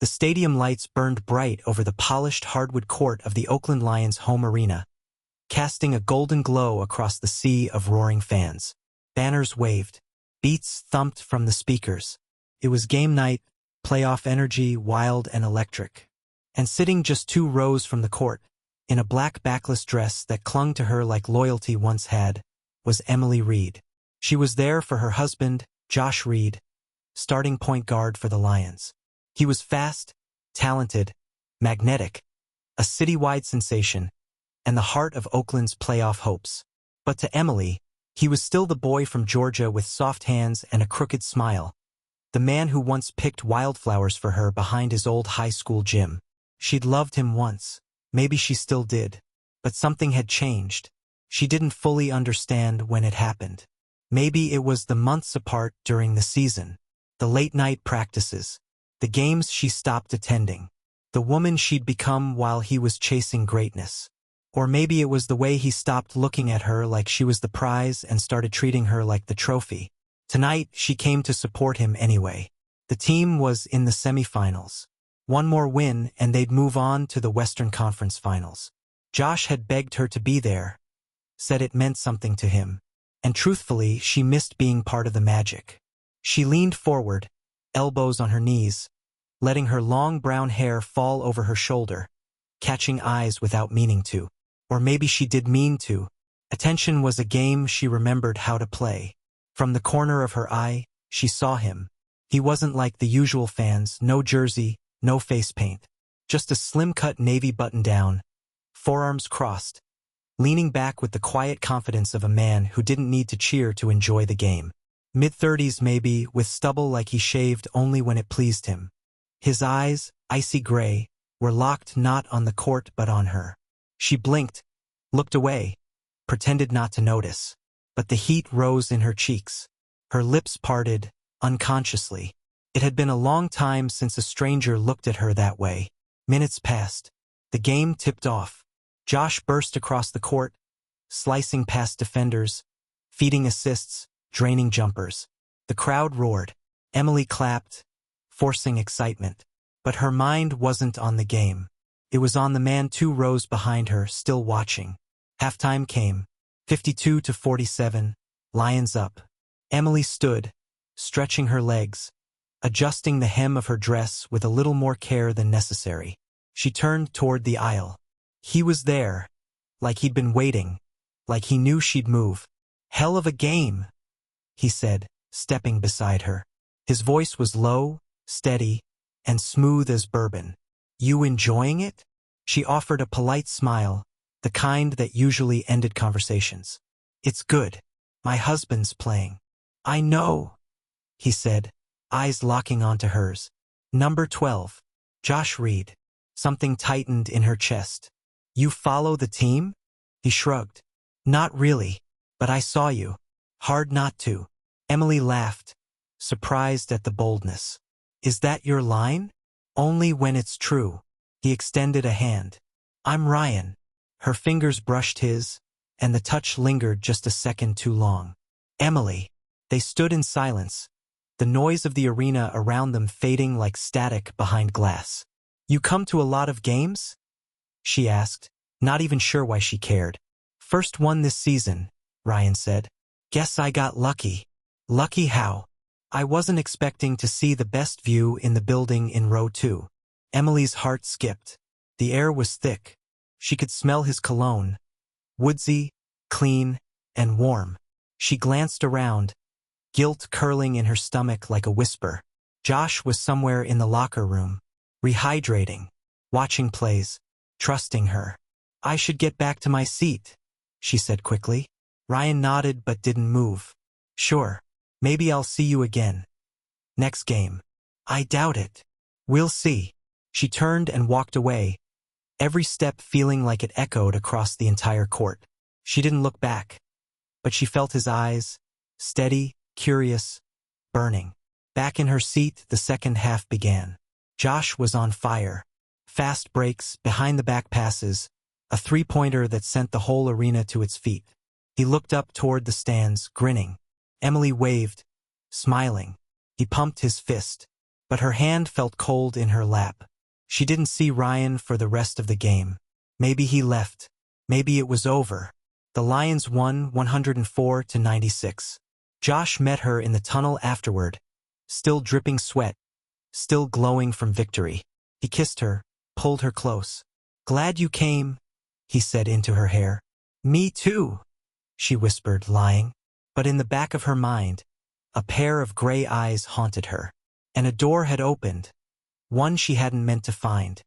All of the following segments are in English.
The stadium lights burned bright over the polished hardwood court of the Oakland Lions' home arena, casting a golden glow across the sea of roaring fans. Banners waved. Beats thumped from the speakers. It was game night, playoff energy wild and electric. And sitting just 2 rows from the court, in a black backless dress that clung to her like loyalty once had, was Emily Reed. She was there for her husband, Josh Reed, starting point guard for the Lions. He was fast, talented, magnetic, a citywide sensation, and the heart of Oakland's playoff hopes. But to Emily, he was still the boy from Georgia with soft hands and a crooked smile, the man who once picked wildflowers for her behind his old high school gym. She'd loved him once, maybe she still did, but something had changed. She didn't fully understand when it happened. Maybe it was the months apart during the season, the late-night practices, the games she stopped attending, the woman she'd become while he was chasing greatness. Or maybe it was the way he stopped looking at her like she was the prize and started treating her like the trophy. Tonight, she came to support him anyway. The team was in the semifinals. One more win and they'd move on to the Western Conference Finals. Josh had begged her to be there, said it meant something to him, and truthfully, she missed being part of the magic. She leaned forward, elbows on her knees, letting her long brown hair fall over her shoulder, catching eyes without meaning to. Or maybe she did mean to. Attention was a game she remembered how to play. From the corner of her eye, she saw him. He wasn't like the usual fans, no jersey, no face paint. Just a slim-cut navy button-down, forearms crossed, leaning back with the quiet confidence of a man who didn't need to cheer to enjoy the game. Mid-30s maybe, with stubble like he shaved only when it pleased him. His eyes, icy gray, were locked not on the court but on her. She blinked, looked away, pretended not to notice. But the heat rose in her cheeks. Her lips parted, unconsciously. It had been a long time since a stranger looked at her that way. Minutes passed. The game tipped off. Josh burst across the court, slicing past defenders, feeding assists, draining jumpers. The crowd roared. Emily clapped, forcing excitement. But her mind wasn't on the game. It was on the man 2 rows behind her, still watching. Halftime came. 52-47, Lions up. Emily stood, stretching her legs, adjusting the hem of her dress with a little more care than necessary. She turned toward the aisle. He was there, like he'd been waiting, like he knew she'd move. "Hell of a game," he said, stepping beside her. His voice was low, steady, and smooth as bourbon. "You enjoying it?" She offered a polite smile, the kind that usually ended conversations. "It's good. My husband's playing." "I know," he said, eyes locking onto hers. "Number 12, Josh Reed." Something tightened in her chest. "You follow the team?" He shrugged. "Not really, but I saw you. Hard not to." Emily laughed, surprised at the boldness. "Is that your line?" "Only when it's true." He extended a hand. "I'm Ryan." Her fingers brushed his, and the touch lingered just a second too long. "Emily." They stood in silence, the noise of the arena around them fading like static behind glass. "You come to a lot of games?" she asked, not even sure why she cared. "First one this season," Ryan said. "Guess I got lucky." "Lucky how?" "I wasn't expecting to see the best view in the building in row 2. Emily's heart skipped. The air was thick. She could smell his cologne, woodsy, clean, and warm. She glanced around, guilt curling in her stomach like a whisper. Josh was somewhere in the locker room, rehydrating, watching plays, trusting her. "I should get back to my seat," she said quickly. Ryan nodded but didn't move. "Sure. Maybe I'll see you again. Next game." "I doubt it." "We'll see." She turned and walked away, every step feeling like it echoed across the entire court. She didn't look back, but she felt his eyes, steady, curious, burning. Back in her seat, the second half began. Josh was on fire. Fast breaks, behind-the-back passes, a three-pointer that sent the whole arena to its feet. He looked up toward the stands, grinning. Emily waved, smiling. He pumped his fist. but her hand felt cold in her lap. She didn't see Ryan for the rest of the game. Maybe he left. Maybe it was over. The Lions won 104-96. Josh met her in the tunnel afterward, still dripping sweat, still glowing from victory. He kissed her, pulled her close. "Glad you came," he said into her hair. "Me too," she whispered, lying. But in the back of her mind, a pair of gray eyes haunted her. And a door had opened, one she hadn't meant to find.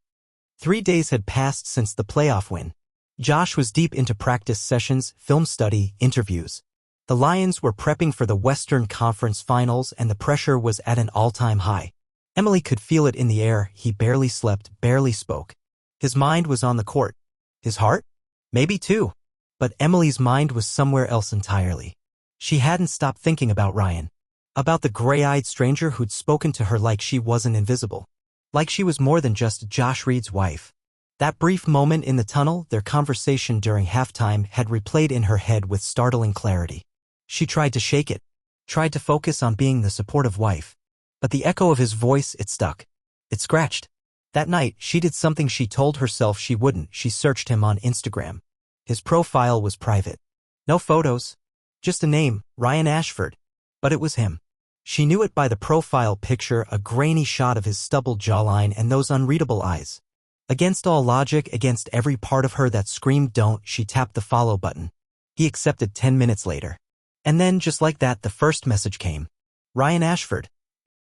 3 days had passed since the playoff win. Josh was deep into practice sessions, film study, interviews. The Lions were prepping for the Western Conference Finals, and the pressure was at an all-time high. Emily could feel it in the air. He barely slept, barely spoke. His mind was on the court. His heart? Maybe too. But Emily's mind was somewhere else entirely. She hadn't stopped thinking about Ryan. About the gray-eyed stranger who'd spoken to her like she wasn't invisible. Like she was more than just Josh Reed's wife. That brief moment in the tunnel, their conversation during halftime, had replayed in her head with startling clarity. She tried to shake it, tried to focus on being the supportive wife. But the echo of his voice, it stuck. It scratched. That night, she did something she told herself she wouldn't. She searched him on Instagram. His profile was private. No photos. Just a name, Ryan Ashford. But it was him. She knew it by the profile picture, a grainy shot of his stubbled jawline and those unreadable eyes. Against all logic, against every part of her that screamed don't, she tapped the follow button. He accepted 10 minutes later. And then, just like that, the first message came. "Ryan Ashford.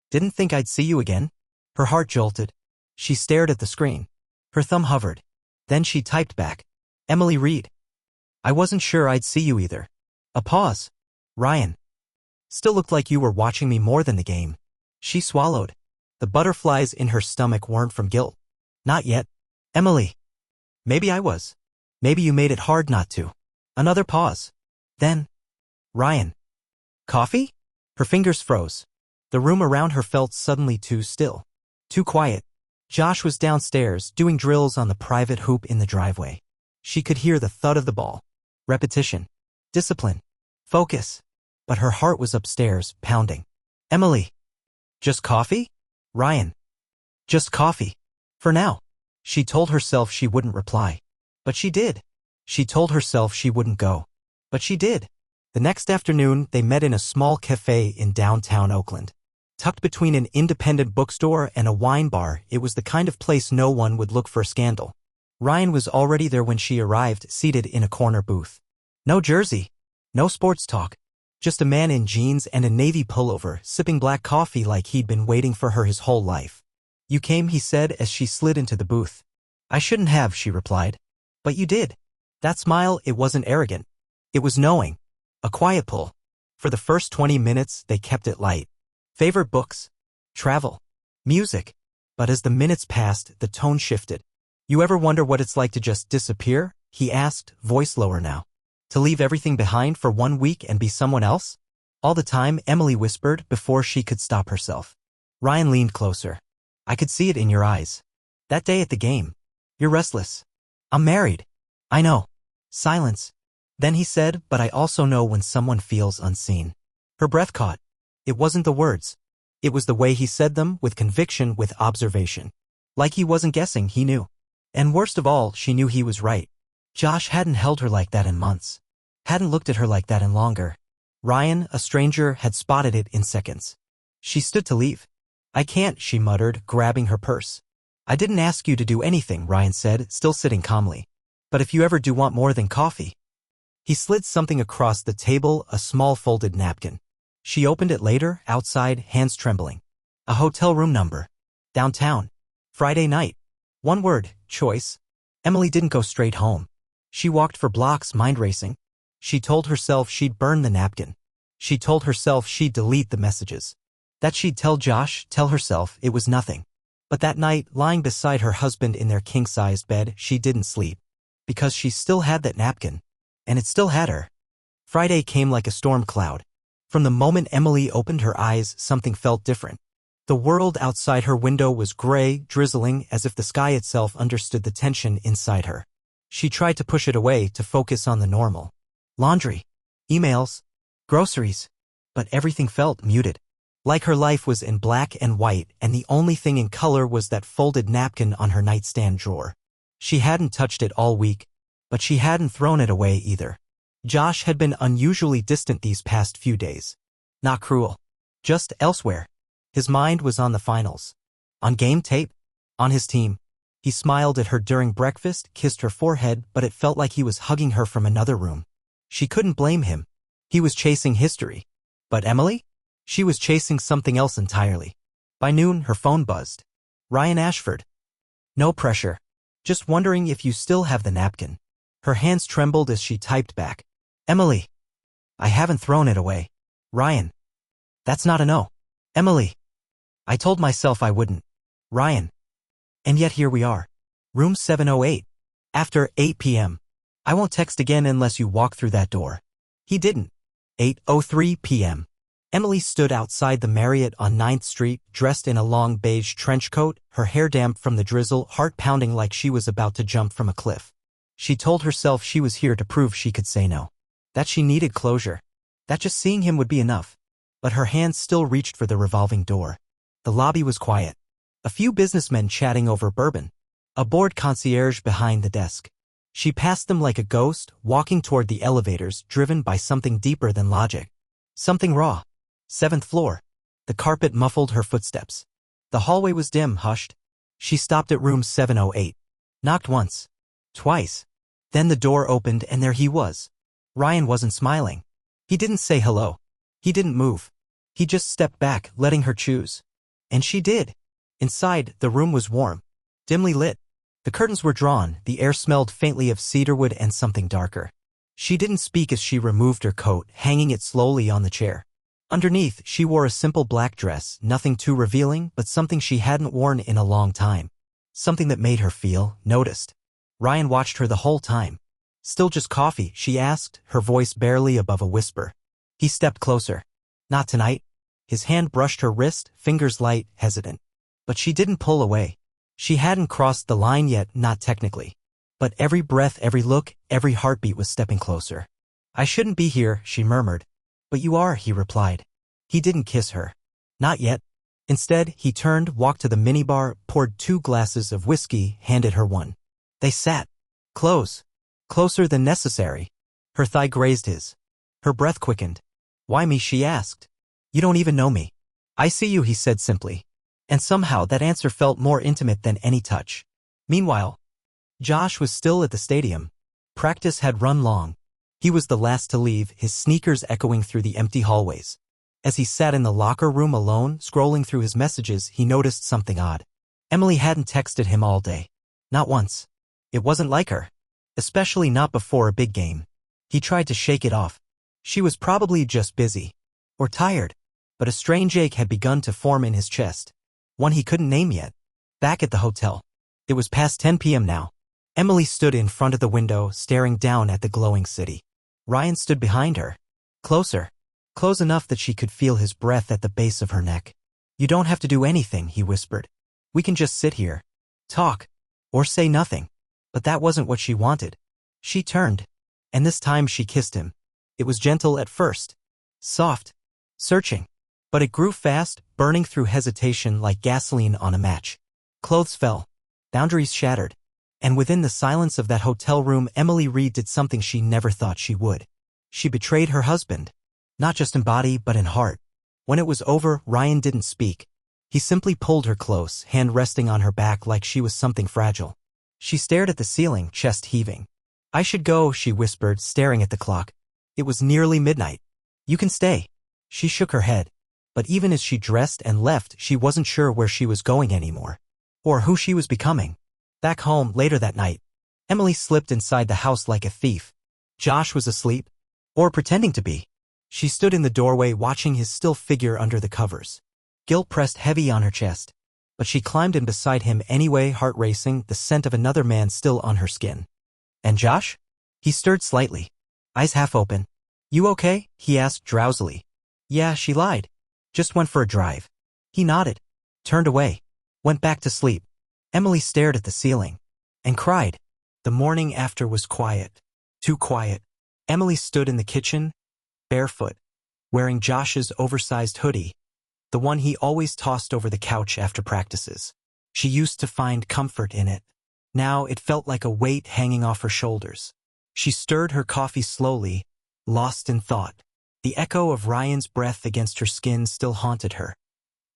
Didn't think I'd see you again." Her heart jolted. She stared at the screen. Her thumb hovered. Then she typed back. "Emily Reed. I wasn't sure I'd see you either." A pause. "Ryan. Still looked like you were watching me more than the game." She swallowed. The butterflies in her stomach weren't from guilt. "Not yet. Emily. Maybe I was. Maybe you made it hard not to." Another pause. Then, "Ryan. Coffee?" Her fingers froze. The room around her felt suddenly too still. Too quiet. Josh was downstairs, doing drills on the private hoop in the driveway. She could hear the thud of the ball. Repetition. Discipline. Focus. But her heart was upstairs, pounding. "Emily. Just coffee?" "Ryan. Just coffee. For now." She told herself she wouldn't reply. But she did. She told herself she wouldn't go. But she did. The next afternoon, they met in a small cafe in downtown Oakland. Tucked between an independent bookstore and a wine bar, it was the kind of place no one would look for a scandal. Ryan was already there when she arrived, seated in a corner booth. No jersey. No sports talk. Just a man in jeans and a navy pullover, sipping black coffee like he'd been waiting for her his whole life. "You came," he said as she slid into the booth. "I shouldn't have," she replied. "But you did." That smile, it wasn't arrogant. It was knowing. A quiet pull. For the first 20 minutes, they kept it light. Favorite books? Travel? Music? But as the minutes passed, the tone shifted. "You ever wonder what it's like to just disappear?" he asked, voice lower now. "To leave everything behind for 1 week and be someone else?" "All the time," Emily whispered before she could stop herself. Ryan leaned closer. "I could see it in your eyes. That day at the game. You're restless." "I'm married." "I know." Silence. Then he said, "But I also know when someone feels unseen." Her breath caught. It wasn't the words. It was the way he said them, with conviction, with observation. Like he wasn't guessing, he knew. And worst of all, she knew he was right. Josh hadn't held her like that in months. Hadn't looked at her like that in longer. Ryan, a stranger, had spotted it in seconds. She stood to leave. "I can't," she muttered, grabbing her purse. "I didn't ask you to do anything," Ryan said, still sitting calmly. "But if you ever do want more than coffee." He slid something across the table, a small folded napkin. She opened it later, outside, hands trembling. A hotel room number. Downtown. Friday night. One word, choice. Emily didn't go straight home. She walked for blocks, mind racing. She told herself she'd burn the napkin. She told herself she'd delete the messages. That she'd tell Josh, tell herself, it was nothing. But that night, lying beside her husband in their king-sized bed, she didn't sleep. Because she still had that napkin. And it still had her. Friday came like a storm cloud. From the moment Emily opened her eyes, something felt different. The world outside her window was gray, drizzling, as if the sky itself understood the tension inside her. She tried to push it away, to focus on the normal. Laundry. Emails. Groceries. But everything felt muted. Like her life was in black and white and the only thing in color was that folded napkin on her nightstand drawer. She hadn't touched it all week, but she hadn't thrown it away either. Josh had been unusually distant these past few days. Not cruel. Just elsewhere. His mind was on the finals. On game tape. On his team. He smiled at her during breakfast, kissed her forehead, but it felt like he was hugging her from another room. She couldn't blame him. He was chasing history. But Emily? She was chasing something else entirely. By noon, her phone buzzed. Ryan Ashford. No pressure. Just wondering if you still have the napkin. Her hands trembled as she typed back. Emily. I haven't thrown it away. Ryan. That's not a no. Emily. I told myself I wouldn't. Ryan. And yet here we are. Room 708. After 8 p.m. I won't text again unless you walk through that door. He didn't. 8:03 p.m. Emily stood outside the Marriott on 9th Street, dressed in a long beige trench coat, her hair damp from the drizzle, heart pounding like she was about to jump from a cliff. She told herself she was here to prove she could say no. That she needed closure. That just seeing him would be enough. But her hands still reached for the revolving door. The lobby was quiet. A few businessmen chatting over bourbon. A bored concierge behind the desk. She passed them like a ghost, walking toward the elevators, driven by something deeper than logic. Something raw. 7th floor. The carpet muffled her footsteps. The hallway was dim, hushed. She stopped at room 708. Knocked once. Twice. Then the door opened and there he was. Ryan wasn't smiling. He didn't say hello. He didn't move. He just stepped back, letting her choose. And she did. Inside, the room was warm. Dimly lit. The curtains were drawn, the air smelled faintly of cedarwood and something darker. She didn't speak as she removed her coat, hanging it slowly on the chair. Underneath, she wore a simple black dress, nothing too revealing, but something she hadn't worn in a long time. Something that made her feel noticed. Ryan watched her the whole time. Still just coffee, she asked, her voice barely above a whisper. He stepped closer. Not tonight. His hand brushed her wrist, fingers light, hesitant. But she didn't pull away. She hadn't crossed the line yet, not technically. But every breath, every look, every heartbeat was stepping closer. I shouldn't be here, she murmured. But you are, he replied. He didn't kiss her. Not yet. Instead, he turned, walked to the minibar, poured 2 glasses of whiskey, handed her one. They sat. Close. Closer than necessary. Her thigh grazed his. Her breath quickened. Why me, she asked. You don't even know me. I see you, he said simply. And somehow that answer felt more intimate than any touch. Meanwhile, Josh was still at the stadium. Practice had run long. He was the last to leave, his sneakers echoing through the empty hallways. As he sat in the locker room alone, scrolling through his messages, he noticed something odd. Emily hadn't texted him all day. Not once. It wasn't like her. Especially not before a big game. He tried to shake it off. She was probably just busy. Or tired. But a strange ache had begun to form in his chest. One he couldn't name yet. Back at the hotel. It was past 10 p.m. now. Emily stood in front of the window, staring down at the glowing city. Ryan stood behind her. Closer. Close enough that she could feel his breath at the base of her neck. You don't have to do anything, he whispered. We can just sit here. Talk. Or say nothing. But that wasn't what she wanted. She turned. And this time she kissed him. It was gentle at first. Soft. Searching. But it grew fast, burning through hesitation like gasoline on a match. Clothes fell. Boundaries shattered. And within the silence of that hotel room, Emily Reed did something she never thought she would. She betrayed her husband. Not just in body, but in heart. When it was over, Ryan didn't speak. He simply pulled her close, hand resting on her back like she was something fragile. She stared at the ceiling, chest heaving. I should go, she whispered, staring at the clock. It was nearly midnight. You can stay. She shook her head. But even as she dressed and left, she wasn't sure where she was going anymore. Or who she was becoming. Back home, later that night, Emily slipped inside the house like a thief. Josh was asleep. Or pretending to be. She stood in the doorway watching his still figure under the covers. Guilt pressed heavy on her chest. But she climbed in beside him anyway, heart racing, the scent of another man still on her skin. And Josh? He stirred slightly. Eyes half open. You okay? He asked drowsily. Yeah, she lied. Just went for a drive. He nodded. Turned away. Went back to sleep. Emily stared at the ceiling. And cried. The morning after was quiet. Too quiet. Emily stood in the kitchen, barefoot, wearing Josh's oversized hoodie, the one he always tossed over the couch after practices. She used to find comfort in it. Now it felt like a weight hanging off her shoulders. She stirred her coffee slowly, lost in thought. The echo of Ryan's breath against her skin still haunted her.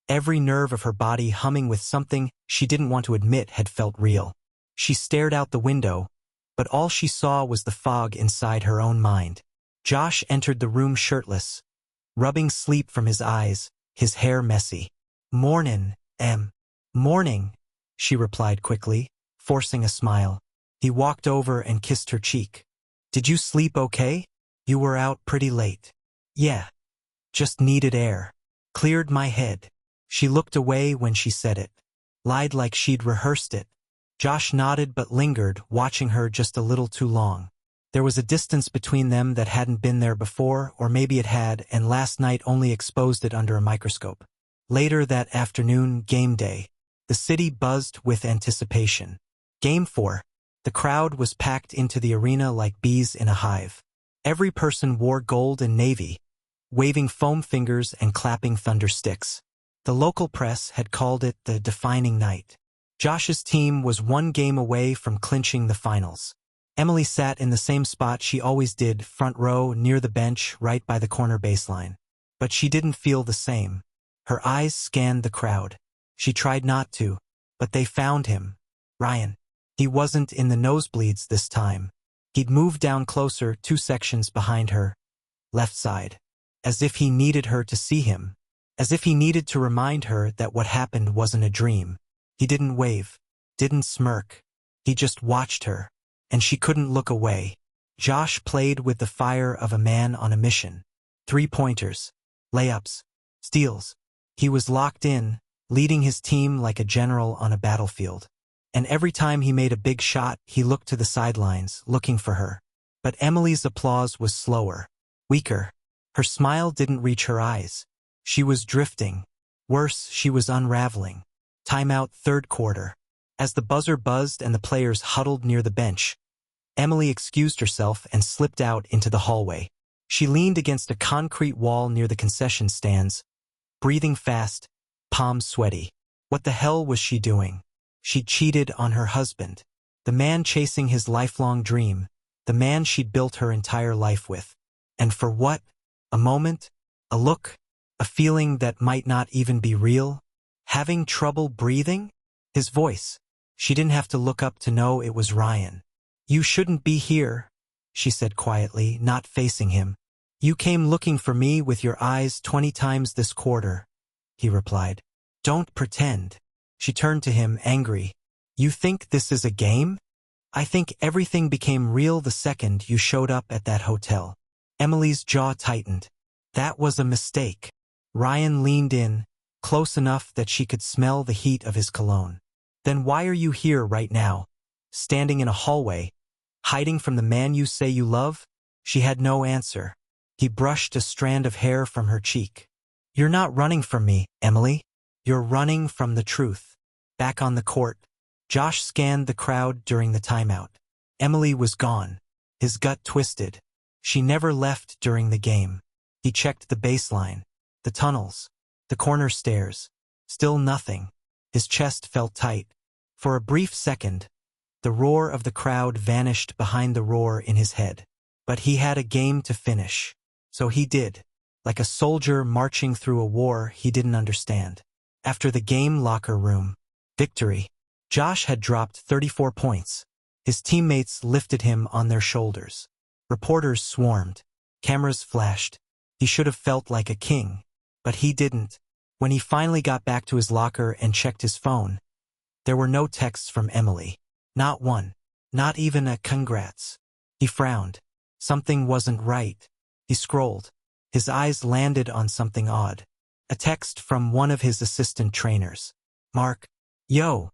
Every nerve of her body humming with something she didn't want to admit had felt real. She stared out the window, but all she saw was the fog inside her own mind. Josh entered the room shirtless, rubbing sleep from his eyes, his hair messy. "Mornin', Em." "Morning," she replied quickly, forcing a smile. He walked over and kissed her cheek. "Did you sleep okay? You were out pretty late." "Yeah. Just needed air. Cleared my head." She looked away when she said it. Lied like she'd rehearsed it. Josh nodded but lingered, watching her just a little too long. There was a distance between them that hadn't been there before, or maybe it had, and last night only exposed it under a microscope. Later that afternoon, game day. The city buzzed with anticipation. Game 4. The crowd was packed into the arena like bees in a hive. Every person wore gold and navy, waving foam fingers and clapping thunder sticks. The local press had called it the defining night. Josh's team was one game away from clinching the finals. Emily sat in the same spot she always did, front row, near the bench, right by the corner baseline. But she didn't feel the same. Her eyes scanned the crowd. She tried not to, but they found him. Ryan. He wasn't in the nosebleeds this time. He'd moved down closer, 2 sections behind her, left side. As if he needed her to see him. As if he needed to remind her that what happened wasn't a dream. He didn't wave, didn't smirk. He just watched her, and she couldn't look away. Josh played with the fire of a man on a mission. 3-pointers, layups, steals. He was locked in, leading his team like a general on a battlefield. And every time he made a big shot, he looked to the sidelines, looking for her. But Emily's applause was slower, weaker. Her smile didn't reach her eyes. She was drifting. Worse, she was unraveling. Timeout, 3rd quarter. As the buzzer buzzed and the players huddled near the bench, Emily excused herself and slipped out into the hallway. She leaned against a concrete wall near the concession stands, breathing fast, palms sweaty. What the hell was she doing? She cheated on her husband. The man chasing his lifelong dream. The man she'd built her entire life with. And for what? A moment? A look? A feeling that might not even be real? Having trouble breathing? His voice. She didn't have to look up to know it was Ryan. "You shouldn't be here," she said quietly, not facing him. "You came looking for me with your eyes 20 times this quarter," he replied. "Don't pretend." She turned to him, angry. "You think this is a game? I think everything became real the second you showed up at that hotel." Emily's jaw tightened. That was a mistake. Ryan leaned in, close enough that she could smell the heat of his cologne. "Then why are you here right now? Standing in a hallway? Hiding from the man you say you love?" She had no answer. He brushed a strand of hair from her cheek. "You're not running from me, Emily. You're running from the truth." Back on the court, Josh scanned the crowd during the timeout. Emily was gone. His gut twisted. She never left during the game. He checked the baseline, the tunnels, the corner stairs. Still nothing. His chest felt tight. For a brief second, the roar of the crowd vanished behind the roar in his head. But he had a game to finish. So he did, like a soldier marching through a war he didn't understand. After the game locker room, victory. Josh had dropped 34 points. His teammates lifted him on their shoulders. Reporters swarmed. Cameras flashed. He should have felt like a king. But he didn't. When he finally got back to his locker and checked his phone, there were no texts from Emily. Not one. Not even a congrats. He frowned. Something wasn't right. He scrolled. His eyes landed on something odd. A text from one of his assistant trainers. "Mark. Yo.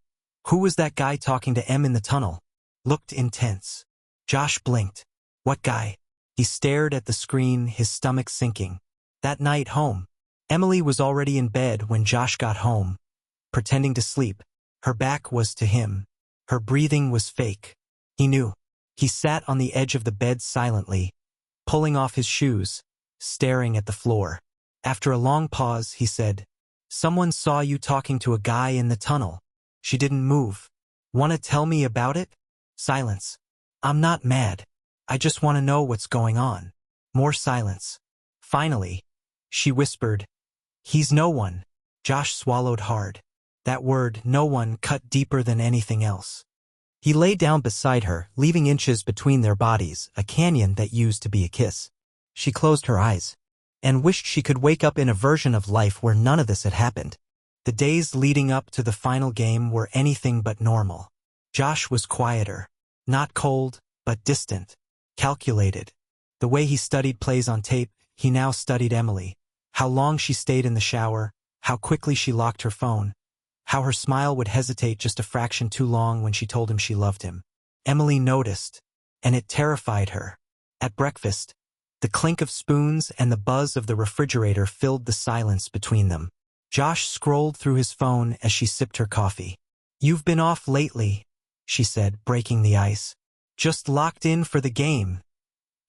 Who was that guy talking to Em in the tunnel?" Looked intense. Josh blinked. "What guy?" He stared at the screen, his stomach sinking. That night home. Emily was already in bed when Josh got home, pretending to sleep. Her back was to him. Her breathing was fake. He knew. He sat on the edge of the bed silently, pulling off his shoes, staring at the floor. After a long pause, he said, Someone saw you talking to a guy in the tunnel. She didn't move. Wanna tell me about it? Silence. I'm not mad. I just want to know what's going on. More silence. Finally, she whispered, "He's no one." Josh swallowed hard. That word, no one, cut deeper than anything else. He lay down beside her, leaving inches between their bodies, a canyon that used to be a kiss. She closed her eyes and wished she could wake up in a version of life where none of this had happened. The days leading up to the final game were anything but normal. Josh was quieter, not cold, but distant, calculated. The way he studied plays on tape, he now studied Emily. How long she stayed in the shower, how quickly she locked her phone, how her smile would hesitate just a fraction too long when she told him she loved him. Emily noticed, and it terrified her. At breakfast, the clink of spoons and the buzz of the refrigerator filled the silence between them. Josh scrolled through his phone as she sipped her coffee. "You've been off lately," she said, breaking the ice. "Just locked in for the game,"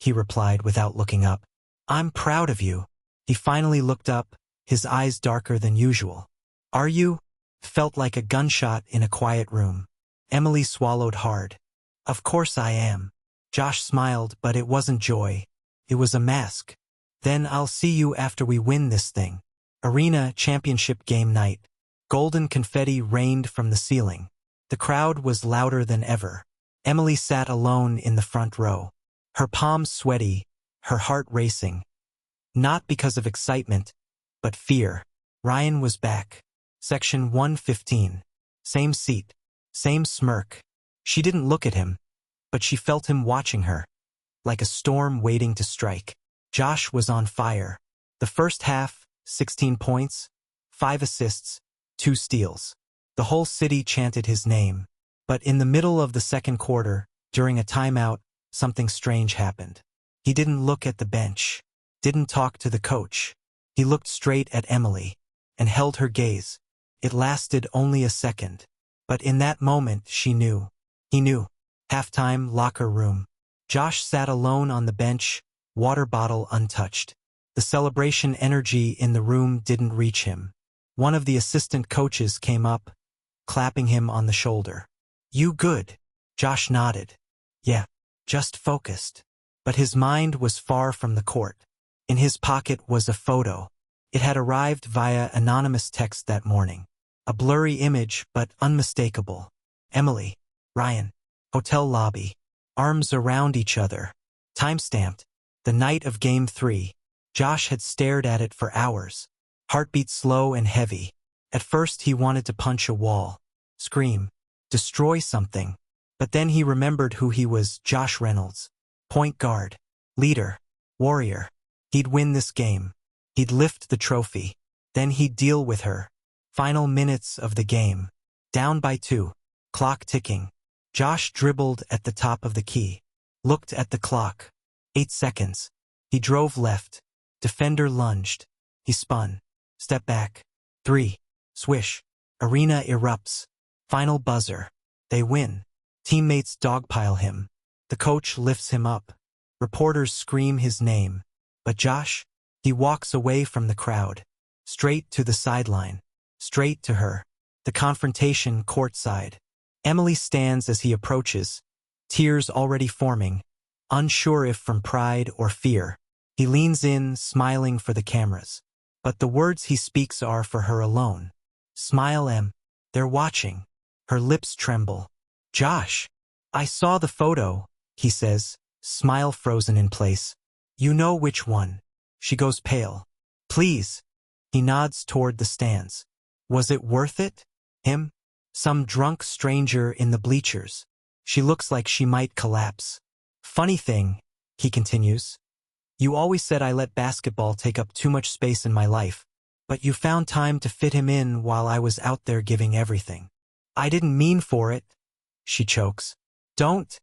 he replied without looking up. "I'm proud of you." He finally looked up, his eyes darker than usual. "Are you?" Felt like a gunshot in a quiet room. Emily swallowed hard. "Of course I am." Josh smiled, but it wasn't joy. It was a mask. "Then I'll see you after we win this thing." Arena championship game night. Golden confetti rained from the ceiling. The crowd was louder than ever. Emily sat alone in the front row. Her palms sweaty, her heart racing. Not because of excitement, but fear. Ryan was back. Section 115. Same seat. Same smirk. She didn't look at him, but she felt him watching her, like a storm waiting to strike. Josh was on fire. The first half, 16 points, 5 assists, 2 steals. The whole city chanted his name. But in the middle of the second quarter, during a timeout, something strange happened. He didn't look at the bench, didn't talk to the coach. He looked straight at Emily and held her gaze. It lasted only a second, but in that moment she knew. He knew. Halftime, locker room. Josh sat alone on the bench, water bottle untouched. The celebration energy in the room didn't reach him. One of the assistant coaches came up, clapping him on the shoulder. "You good?" Josh nodded. "Yeah, just focused." But his mind was far from the court. In his pocket was a photo. It had arrived via anonymous text that morning. A blurry image, but unmistakable. Emily, Ryan, hotel lobby, arms around each other. Timestamped, the night of Game 3. Josh had stared at it for hours. Heartbeat slow and heavy. At first he wanted to punch a wall, scream, destroy something. But then he remembered who he was. Josh Reynolds. Point guard. Leader. Warrior. He'd win this game. He'd lift the trophy. Then he'd deal with her. Final minutes of the game. Down by 2. Clock ticking. Josh dribbled at the top of the key. Looked at the clock. 8 seconds. He drove left. Defender lunged. He spun. Step back. 3. Swish. Arena erupts. Final buzzer. They win. Teammates dogpile him. The coach lifts him up. Reporters scream his name. But Josh? He walks away from the crowd. Straight to the sideline. Straight to her. The confrontation courtside. Emily stands as he approaches, tears already forming, unsure if from pride or fear. He leans in, smiling for the cameras. But the words he speaks are for her alone. "Smile, Em. They're watching." Her lips tremble. "Josh, I saw the photo," he says, smile frozen in place. "You know which one." She goes pale. "Please." He nods toward the stands. "Was it worth it? Him? Some drunk stranger in the bleachers. She looks like she might collapse." "Funny thing," he continues. "You always said I let basketball take up too much space in my life, but you found time to fit him in while I was out there giving everything." "I didn't mean for it," she chokes. "Don't,"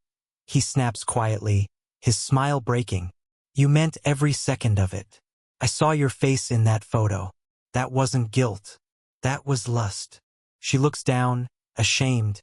he snaps quietly, his smile breaking. "You meant every second of it. I saw your face in that photo. That wasn't guilt. That was lust." She looks down, ashamed,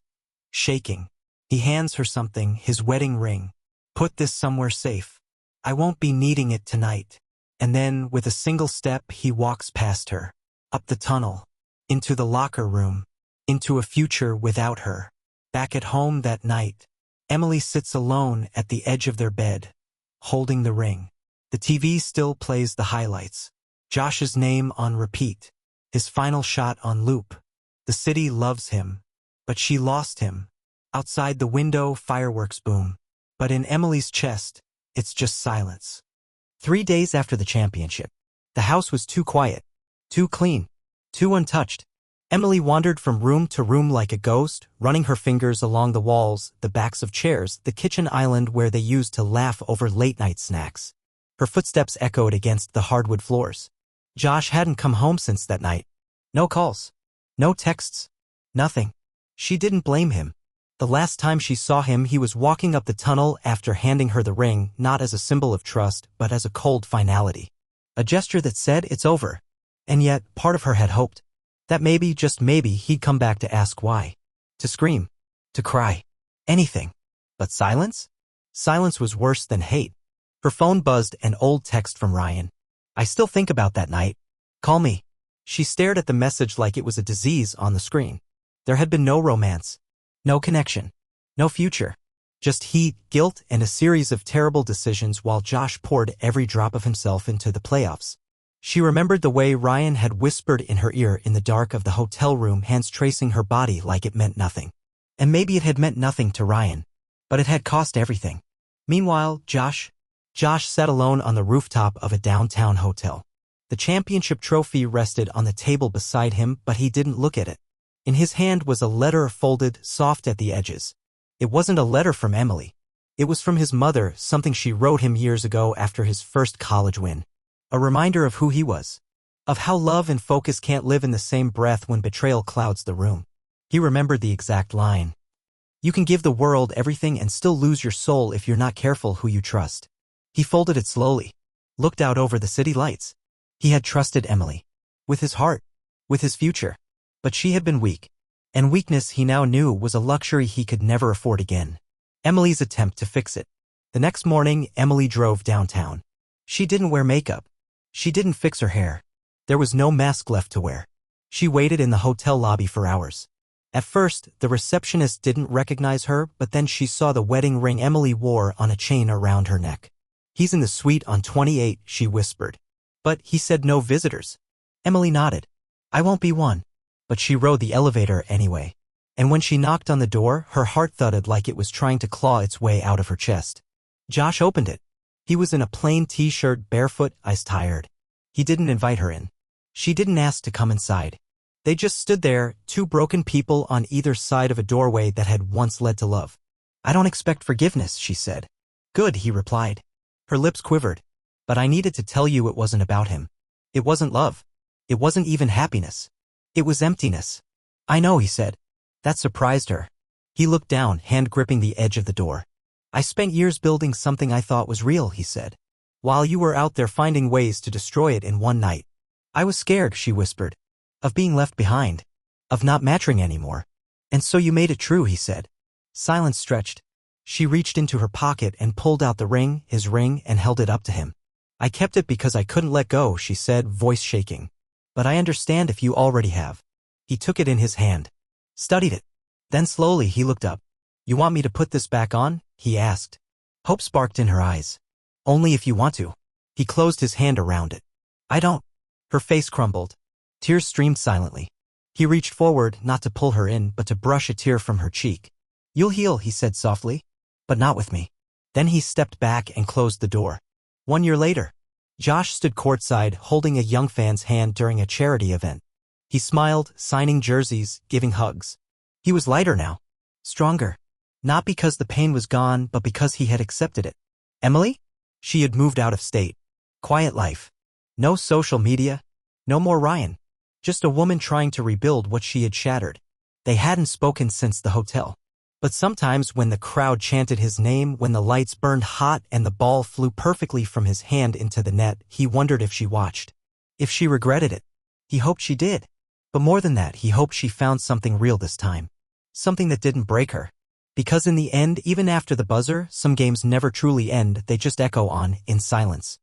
shaking. He hands her something, his wedding ring. "Put this somewhere safe. I won't be needing it tonight." And then, with a single step, he walks past her. Up the tunnel. Into the locker room. Into a future without her. Back at home that night, Emily sits alone at the edge of their bed, holding the ring. The TV still plays the highlights. Josh's name on repeat. His final shot on loop. The city loves him. But she lost him. Outside the window, fireworks boom. But in Emily's chest, it's just silence. 3 days after the championship, the house was too quiet, too clean, too untouched. Emily wandered from room to room like a ghost, running her fingers along the walls, the backs of chairs, the kitchen island where they used to laugh over late-night snacks. Her footsteps echoed against the hardwood floors. Josh hadn't come home since that night. No calls. No texts. Nothing. She didn't blame him. The last time she saw him, he was walking up the tunnel after handing her the ring, not as a symbol of trust, but as a cold finality. A gesture that said, it's over. And yet, part of her had hoped that maybe, just maybe, he'd come back to ask why. To scream. To cry. Anything. But silence? Silence was worse than hate. Her phone buzzed, an old text from Ryan. I still think about that night. Call me. She stared at the message like it was a disease on the screen. There had been no romance. No connection. No future. Just heat, guilt, and a series of terrible decisions while Josh poured every drop of himself into the playoffs. She remembered the way Ryan had whispered in her ear in the dark of the hotel room, hands tracing her body like it meant nothing. And maybe it had meant nothing to Ryan. But it had cost everything. Meanwhile, Josh sat alone on the rooftop of a downtown hotel. The championship trophy rested on the table beside him, but he didn't look at it. In his hand was a letter folded, soft at the edges. It wasn't a letter from Emily. It was from his mother, something she wrote him years ago after his first college win. A reminder of who he was. Of how love and focus can't live in the same breath when betrayal clouds the room. He remembered the exact line. You can give the world everything and still lose your soul if you're not careful who you trust. He folded it slowly. Looked out over the city lights. He had trusted Emily. With his heart. With his future. But she had been weak. And weakness, he now knew, was a luxury he could never afford again. Emily's attempt to fix it. The next morning, Emily drove downtown. She didn't wear makeup. She didn't fix her hair. There was no mask left to wear. She waited in the hotel lobby for hours. At first, the receptionist didn't recognize her, but then she saw the wedding ring Emily wore on a chain around her neck. He's in the suite on 28, she whispered. But he said no visitors. Emily nodded. I won't be one. But she rode the elevator anyway. And when she knocked on the door, her heart thudded like it was trying to claw its way out of her chest. Josh opened it. He was in a plain t-shirt, barefoot, eyes tired. He didn't invite her in. She didn't ask to come inside. They just stood there, two broken people on either side of a doorway that had once led to love. I don't expect forgiveness, she said. Good, he replied. Her lips quivered. But I needed to tell you it wasn't about him. It wasn't love. It wasn't even happiness. It was emptiness. I know, he said. That surprised her. He looked down, hand gripping the edge of the door. I spent years building something I thought was real, he said. While you were out there finding ways to destroy it in one night. I was scared, she whispered. Of being left behind. Of not matching anymore. And so you made it true, he said. Silence stretched. She reached into her pocket and pulled out the ring, his ring, and held it up to him. I kept it because I couldn't let go, she said, voice shaking. But I understand if you already have. He took it in his hand. Studied it. Then slowly he looked up. You want me to put this back on? He asked. Hope sparked in her eyes. Only if you want to. He closed his hand around it. I don't. Her face crumbled. Tears streamed silently. He reached forward, not to pull her in, but to brush a tear from her cheek. You'll heal, he said softly. But not with me. Then he stepped back and closed the door. 1 year later, Josh stood courtside holding a young fan's hand during a charity event. He smiled, signing jerseys, giving hugs. He was lighter now. Stronger. Not because the pain was gone, but because he had accepted it. Emily? She had moved out of state. Quiet life. No social media. No more Ryan. Just a woman trying to rebuild what she had shattered. They hadn't spoken since the hotel. But sometimes when the crowd chanted his name, when the lights burned hot and the ball flew perfectly from his hand into the net, he wondered if she watched. If she regretted it. He hoped she did. But more than that, he hoped she found something real this time. Something that didn't break her. Because in the end, even after the buzzer, some games never truly end, they just echo on, in silence.